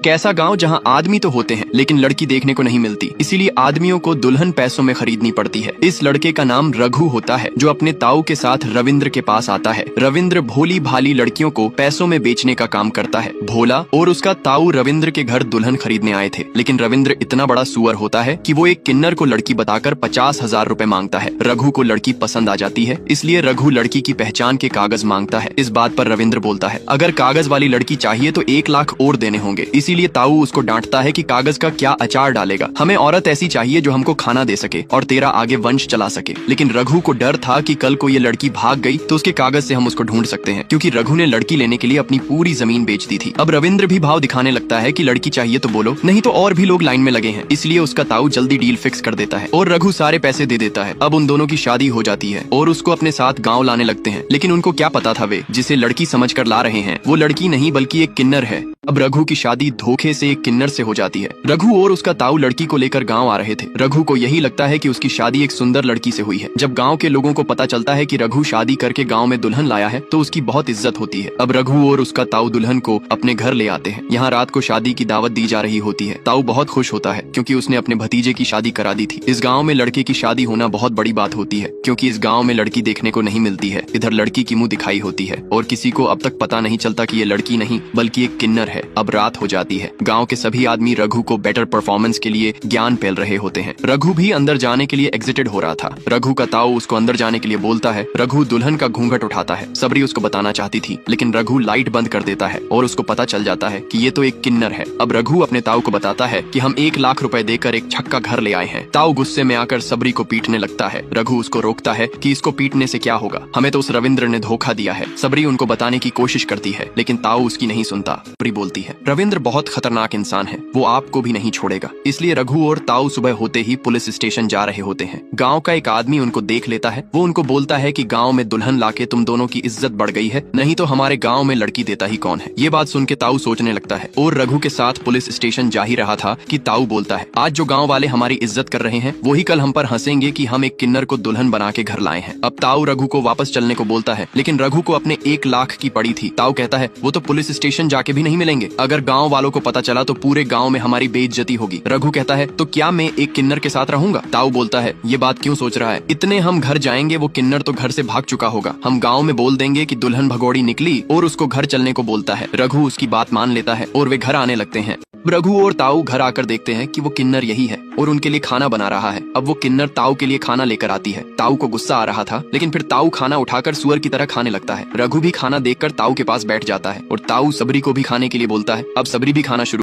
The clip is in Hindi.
कैसा गांव जहां आदमी तो होते हैं लेकिन लड़की देखने को नहीं मिलती, इसीलिए आदमियों को दुल्हन पैसों में खरीदनी पड़ती है। इस लड़के का नाम रघु होता है जो अपने ताऊ के साथ रविंद्र के पास आता है। रविंद्र भोली भाली लड़कियों को पैसों में बेचने का काम करता है। भोला और उसका ताऊ रविंद्र के घर दुल्हन खरीदने आए थे, लेकिन रविंद्र इतना बड़ा सुअर होता है कि वो एक किन्नर को लड़की बताकर 50,000 रुपए मांगता है। रघु को लड़की पसंद आ जाती है, इसलिए रघु लड़की की पहचान के कागज मांगता है। इस बात पर रविंद्र बोलता है, अगर कागज वाली लड़की चाहिए तो 1 लाख और देने होंगे। इसीलिए ताऊ उसको डांटता है कि कागज का क्या अचार डालेगा, हमें औरत ऐसी चाहिए जो हमको खाना दे सके और तेरा आगे वंश चला सके। लेकिन रघु को डर था कि कल को ये लड़की भाग गई तो उसके कागज से हम उसको ढूंढ सकते हैं, क्योंकि रघु ने लड़की लेने के लिए अपनी पूरी जमीन बेच दी थी। अब रविंद्र भी भाव दिखाने लगता है कि लड़की चाहिए तो बोलो, नहीं तो और भी लोग लाइन में लगे हैं। इसलिए उसका ताऊ जल्दी डील फिक्स कर देता है और रघु सारे पैसे दे देता है। अब उन दोनों की शादी हो जाती है और उसको अपने साथ गाँव लाने लगते हैं। लेकिन उनको क्या पता था वे जिसे लड़की समझ कर ला रहे हैं वो लड़की नहीं बल्कि एक किन्नर है। अब रघु की शादी धोखे से एक किन्नर से हो जाती है। रघु और उसका ताऊ लड़की को लेकर गांव आ रहे थे। रघु को यही लगता है कि उसकी शादी एक सुंदर लड़की से हुई है। जब गांव के लोगों को पता चलता है कि रघु शादी करके गांव में दुल्हन लाया है तो उसकी बहुत इज्जत होती है। अब रघु और उसका ताऊ दुल्हन को अपने घर ले आते हैं। यहाँ रात को शादी की दावत दी जा रही होती है। ताऊ बहुत खुश होता है क्योंकि उसने अपने भतीजे की शादी करा दी थी। इस गाँव में लड़के की शादी होना बहुत बड़ी बात होती है, क्योंकि इस गाँव में लड़की देखने को नहीं मिलती है। इधर लड़की की मुँह दिखाई होती है और किसी को अब तक पता नहीं चलता कि ये लड़की नहीं बल्कि एक किन्नर है। अब रात हो जाती है। गांव के सभी आदमी रघु को बेटर परफॉर्मेंस के लिए ज्ञान पेल रहे होते हैं। रघु भी अंदर जाने के लिए एग्जिटेड हो रहा था। रघु का ताऊ उसको अंदर जाने के लिए बोलता है। रघु दुल्हन का घूंघट उठाता है। सबरी उसको बताना चाहती थी, लेकिन रघु लाइट बंद कर देता है और उसको पता चल जाता है कि ये तो एक किन्नर है। अब रघु अपने ताऊ को बताता है कि हम 1 लाख रुपए देकर एक छक्का घर ले आए हैं। ताऊ गुस्से में आकर सबरी को पीटने लगता है। रघु उसको रोकता है कि इसको पीटने से क्या होगा, हमें तो उस रविंद्र ने धोखा दिया है। सबरी उनको बताने की कोशिश करती है, लेकिन ताऊ उसकी नहीं सुनता। सबरी बोलती है, रविंद्र बहुत खतरनाक इंसान है, वो आपको भी नहीं छोड़ेगा। इसलिए रघु और ताऊ सुबह होते ही पुलिस स्टेशन जा रहे होते हैं। गांव का एक आदमी उनको देख लेता है। वो उनको बोलता है कि गांव में दुल्हन लाके तुम दोनों की इज्जत बढ़ गई है, नहीं तो हमारे गांव में लड़की देता ही कौन है। ये बात सुन के ताऊ सोचने लगता है और रघु के साथ पुलिस स्टेशन जा ही रहा था कि ताऊ बोलता है, आज जो गाँव वाले हमारी इज्जत कर रहे हैं वही कल हम पर हंसेंगे कि हम एक किन्नर को दुल्हन बना के घर लाए हैं। अब ताऊ रघु को वापस चलने को बोलता है, लेकिन रघु को अपने 1 लाख की पड़ी थी। ताऊ कहता है, वो तो पुलिस स्टेशन जाके भी नहीं मिलेंगे, अगर गाँव वालों को पता चला तो पूरे गांव में हमारी बेइज्जती होगी। रघु कहता है, तो क्या मैं एक किन्नर के साथ रहूंगा? ताऊ बोलता है, ये बात क्यों सोच रहा है, इतने हम घर जाएंगे वो किन्नर तो घर से भाग चुका होगा। हम गांव में बोल देंगे कि दुल्हन भगोड़ी निकली और उसको घर चलने को बोलता है। रघु उसकी बात मान लेता है और वे घर आने लगते हैं। रघु और ताऊ घर आकर देखते हैं कि वो किन्नर यही है और उनके लिए खाना बना रहा है। अब वो किन्नर ताऊ के लिए खाना लेकर आती है। ताऊ को गुस्सा आ रहा था, लेकिन फिर ताऊ खाना उठाकर सुअर की तरह खाने लगता है। रघु भी खाना देखकर ताऊ के पास बैठ जाता है और ताऊ सबरी को भी खाने के लिए बोलता है। अब सबरी भी खाना शुरू